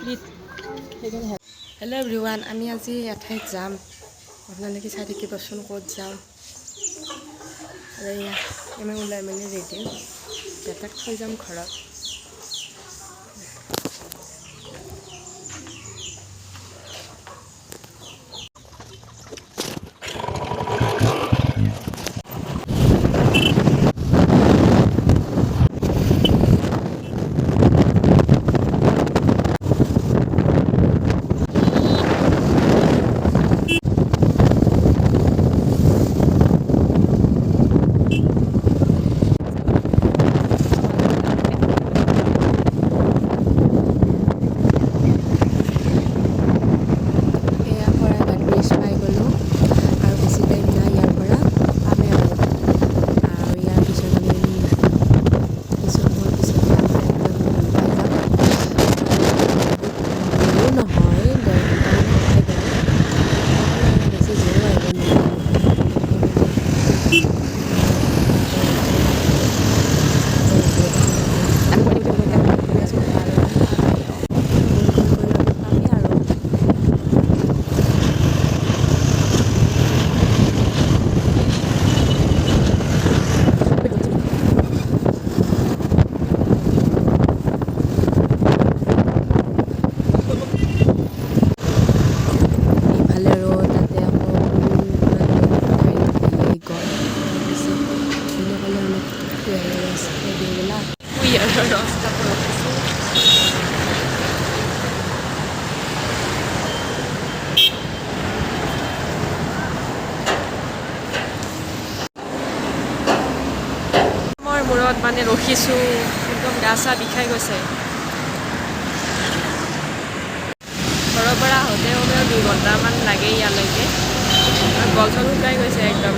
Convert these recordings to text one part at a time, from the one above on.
Hello' everyone, আমি আজি এঠাইত যাম। আপোনালোকে চাই থাকিবচোন ক'ত যাওঁ। আৰু এয়া আমি ওলাই মেলি ৰেডি, বেটাক থৈ যাম ঘৰত। মূৰত মানে ৰখিছোঁ, একদম গা চা বিষাই গৈছে। ঘৰৰ পৰা আহোঁতে 2 ঘণ্টামান লাগে ইয়ালৈকে। গল চল শুকাই গৈছে একদম।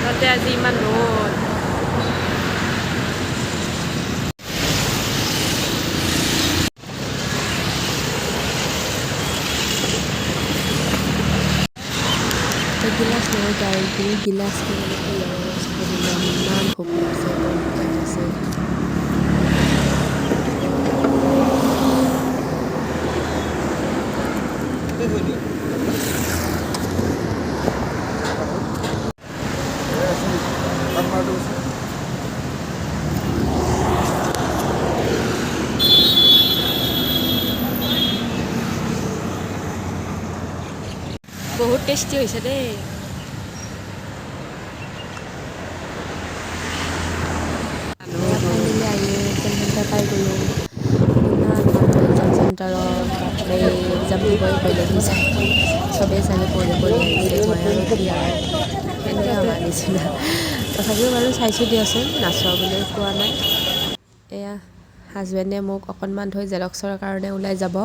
তাতে আজি ইমান ৰ'দ। গিলাচ লৈ গাড়ী গিলাচ ইমান ভোক লাগিছে, বহুত টেষ্টি হৈছে দেই। পাই গ'লোঁ। ইমান মানুহ এক্সাম চেণ্টাৰত, বাপৰে এক্সাম দিবই ভয় লাগি যায়। চবেই চাগে পঢ়ি আহিছে, মই আৰু কি আৰু এনেকৈ আমাৰ নিচিনা। তথাপিও বাৰু চাইছোঁ দিয়াচোন, নাচোৱা বুলি কোৱা নাই। এয়া হাজবেণ্ডে মোক অকণমান থৈ জেৰক্সৰ কাৰণে ওলাই যাব।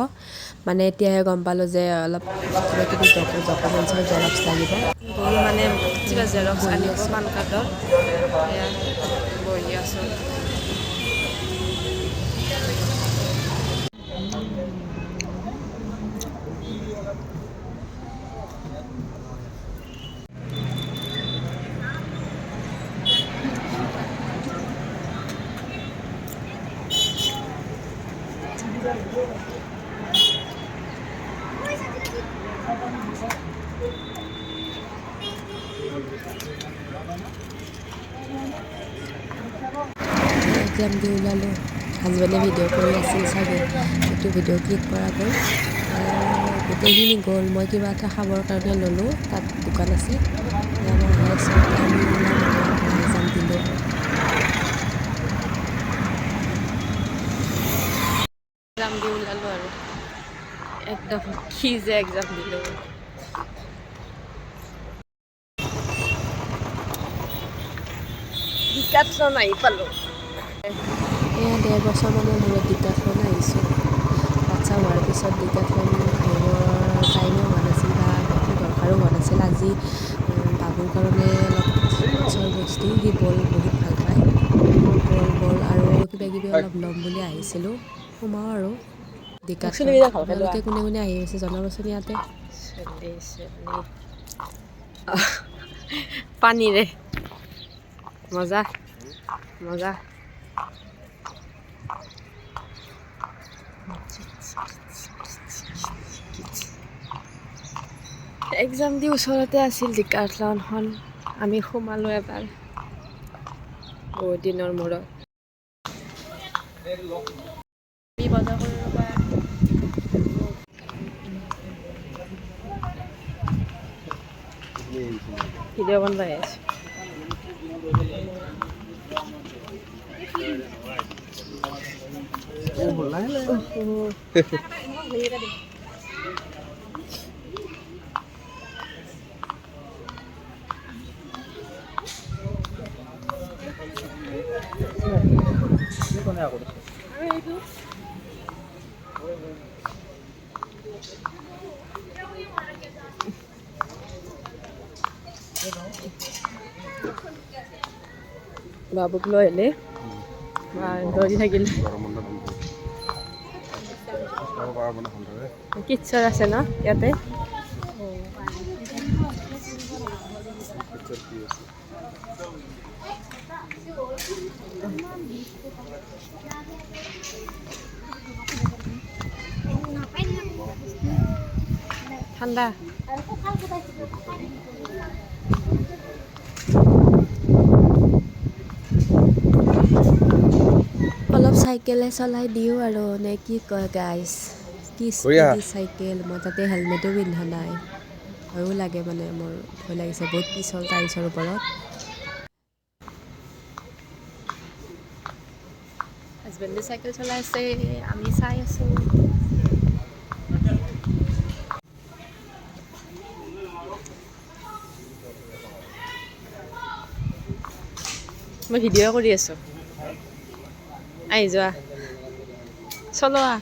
মানে এতিয়াহে গম পালোঁ যে অলপ কিবা কিবি ডকুমেণ্টছৰ জেৰক্স লাগিব। গ'লোঁ মানে কিবা জেৰক্স আনিব পান কাৰ্ডৰ। এয়া বহি আছোঁ। এক্সাম দি ওলালোঁ। হাজবেণ্ডে ভিডিঅ' কৰি আছিল চাগে, সেইটো ভিডিঅ' ক্লিক কৰা গ'ল। গোটেইখিনি গ'ল। মই কিবা এটা খাবৰ কাৰণে ল'লোঁ, তাত দোকান আছে। মই আহি আছোঁ, আমি ওলাম আৰু এক্সাম দিলোঁ। এক্সাম দি ওলালোঁ আৰু একদম কি যে এক্সাম দিলোঁ। ডিকাটছন আহি পালোঁ। এয়া 1.5 বছৰমানৰ মূৰত ডিকাথলন আহিছোঁ। বাচ্ছা হোৱাৰ পিছত ডিকাথলন আহিবৰ টাইমে হোৱা নাছিল বা একো দৰকাৰো হোৱা নাছিল। আজি বাবুৰ কাৰণে অলপ স্পৰ্টছৰ বস্তু, সি বল বহুত ভাল পায়। বল আৰু কিবাকিবি অলপ ল'ম বুলি আহিছিলোঁ। সোমাওঁ আৰু ডিকাথলন। আপোনালোকে কোনে কোনে আহি আছে জনাবচোন ইয়াতে। পানীৰে মজা মজা। এক্সাম দি ওচৰতে আছিল ডিকাথলনখন আমি সোমালোঁ এবাৰ বহুত দিনৰ মূৰত বজাৰ কৰি ৰ'বা ভিডিঅ' বনাই আছোঁ বাবুক লৈ আহিলে দৌৰি থাকিলে কিটচৰ আছে ন ইয়াতে ঠাণ্ডা অলপ চাইকেলে চলাই দিওঁ আৰু নে কি কয় গাইজ কি স্পীডি চাইকেল মই তাতে হেলমেটো পিন্ধা নাই ভয়ো লাগে মানে মোৰ ভয় লাগিছে বহুত পিছল টাইলছৰ ওপৰত হাজবেণ্ডে চাইকেল চলাই আছে আমি চাই আছোঁ মই ভিডিঅ' কৰি আছোঁ আহি যোৱা চলোৱা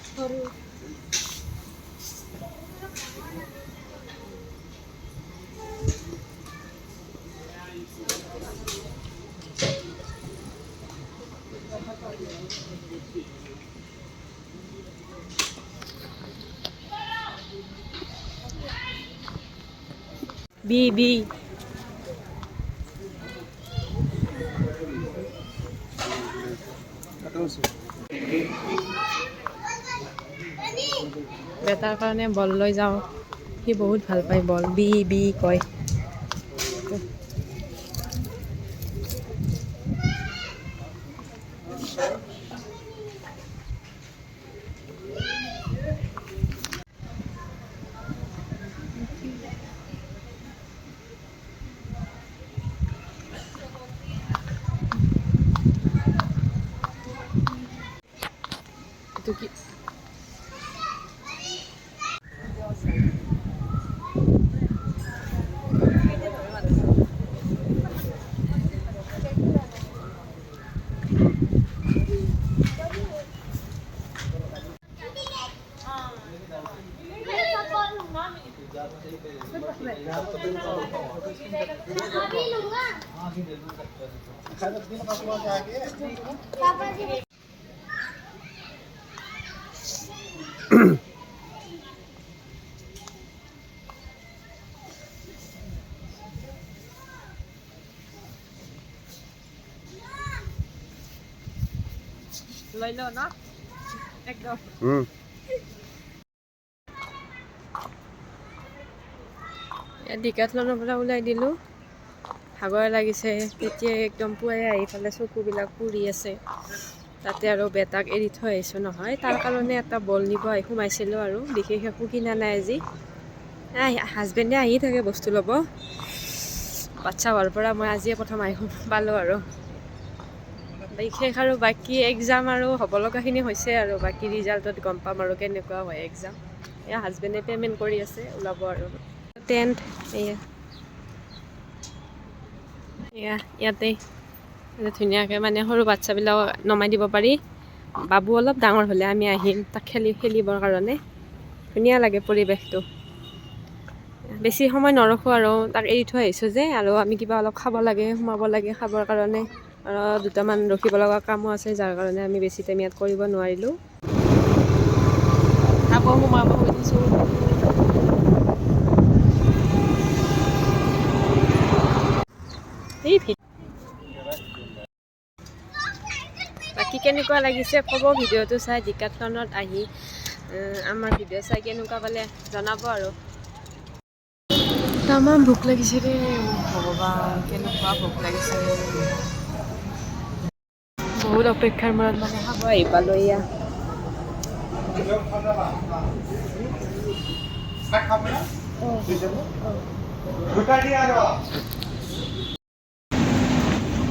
বি বেটাৰ কাৰণে বল লৈ যাওঁ সি বহুত ভাল পায় বল বি কয় এইটো কি লৈ ল ন একদম ডিকাথলনৰ পৰা ওলাই দিলোঁ ভাগৰ লাগিছে তেতিয়াই একদম পুৱাই আহি পেলাই চকুবিলাক পুৰি আছে তাতে আৰু বেটাক এৰি থৈ আহিছোঁ নহয় তাৰ কাৰণে এটা বল নিব আহি সোমাইছিলোঁ আৰু বিশেষ একো কিনা নাই আজি হাজবেণ্ডে আহি থাকে বস্তু ল'ব বাচ্ছা হোৱাৰ পৰা মই আজিয়ে প্ৰথম আহি পালোঁ আৰু বিশেষ আৰু বাকী এক্সাম আৰু হ'ব লগাখিনি হৈছে আৰু বাকী ৰিজাল্টত গম পাম আৰু কেনেকুৱা হয় এক্সাম এয়া হাজবেণ্ডে পে'মেণ্ট কৰি আছে ওলাব আৰু টেণ্ট ইয়াতে ধুনীয়াকৈ মানে সৰু বাচ্ছাবিলাক নমাই দিব পাৰি বাবু অলপ ডাঙৰ হ'লে আমি আহিম তাক খেলিবৰ কাৰণে ধুনীয়া লাগে পৰিৱেশটো বেছি সময় নৰখোঁ আৰু তাক এৰি থৈ আহিছোঁ যে আৰু আমি কিবা অলপ খাব লাগে সোমাব লাগে খাবৰ কাৰণে আৰু দুটামান ৰখিব লগা কামো আছে যাৰ কাৰণে আমি বেছি টাইম ইয়াত কৰিব নোৱাৰিলোঁ আকৌ সোমাব খুজিছোঁ বাকী কেনেকুৱা লাগিছে ক'ব ভিডিঅ'টো চাই ডিকাথলনত আহি আমাৰ ভিডিঅ' চাই কেনেকুৱা পালে জনাব আৰু তামাম ভোক লাগিছে ৰে ভগৱান কেনেকুৱা ভোক লাগিছে বহুত অপেক্ষাৰ মূৰত মানে খাব আহি পালো এয়া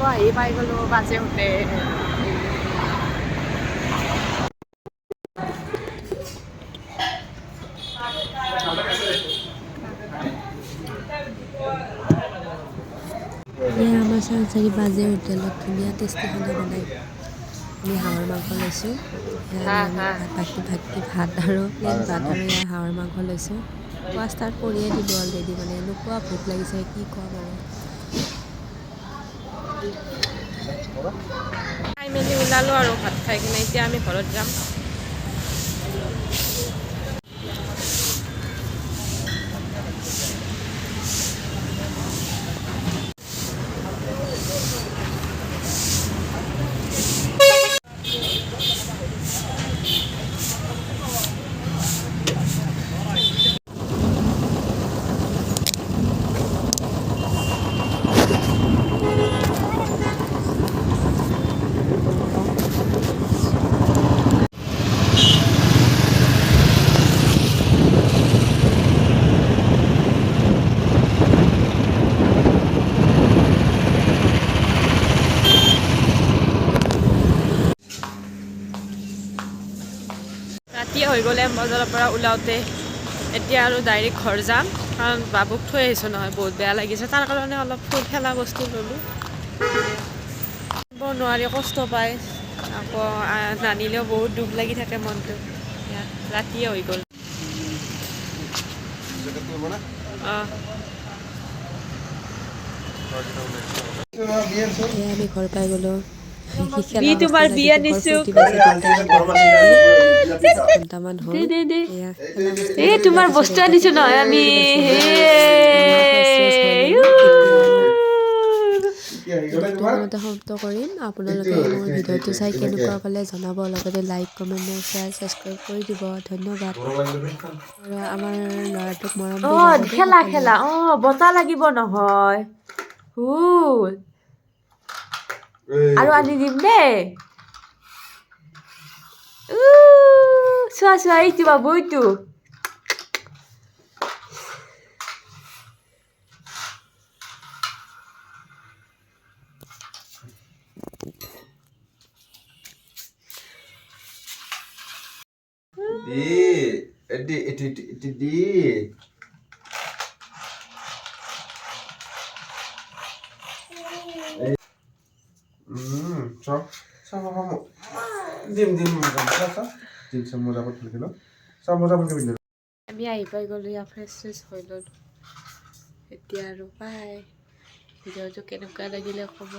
আহি পাই গলো বাজে উঠে এয়া আমাৰ চাংচাৰি বাজে হোটেলত ধুনীয়া টেষ্টি খানা বনাই আমি হাঁহৰ মাংস লৈছোঁ এয়া নিৰামিষ ভাত ভাত আৰু প্লেইন ভাত আৰু এয়া হাঁহৰ মাংস লৈছোঁ খোৱা ষ্টাৰ্ট কৰিয়ে দিলোঁ অলৰেডি মানে এনেকুৱা ভোক লাগিছে কি ক'ম আৰু খাই মেলি ওলালো আৰু ভাত খাই কিনে এতিয়া আমি ঘৰত যাম ৰাতি হৈ গ'লে বজাৰৰ পৰা ওলাওঁতে এতিয়া আৰু ডাইৰেক্ট ঘৰ যাম কাৰণ বাবুক থৈ আহিছোঁ নহয় বহুত বেয়া লাগিছে তাৰ কাৰণে অলপ খেলা বস্তু ল'লোঁ নোৱাৰি কষ্ট পায় আকৌ নানিলেও বহুত দুখ লাগি থাকে মনটো ৰাতিয়ে হৈ গ'ল অঁ এয়া আমি ঘৰ পাই গ'লোঁ বি তোমাৰ বিয়া নিছোঁ ঘণ্টামান হ'ল এয়া এই তোমাৰ বস্তু আনিছোঁ নহয় আমি ভিডিঅ'খনতে সমাপ্ত কৰিম আপোনালোকে মোৰ ভিডিঅ'টো চাই কেনেকুৱা পালে জনাব লগতে লাইক কমেণ্ট শ্বেয়াৰ ছাবস্ক্ৰাইব কৰি দিব ধন্যবাদ আৰু আমাৰ ল'ৰাটোক মৰম দিব খেলা খেলা বতাহ লাগিব নহয় আৰু আনি দিম দেই চোৱা চোৱা এইটো বাবু এইটো আমি আহি পাই গ'লোঁ ইয়াত ফ্ৰেছ হৈ ল'লোঁ এতিয়া আৰু বাই ভিডিঅ'টো কেনেকুৱা লাগিলে ক'ব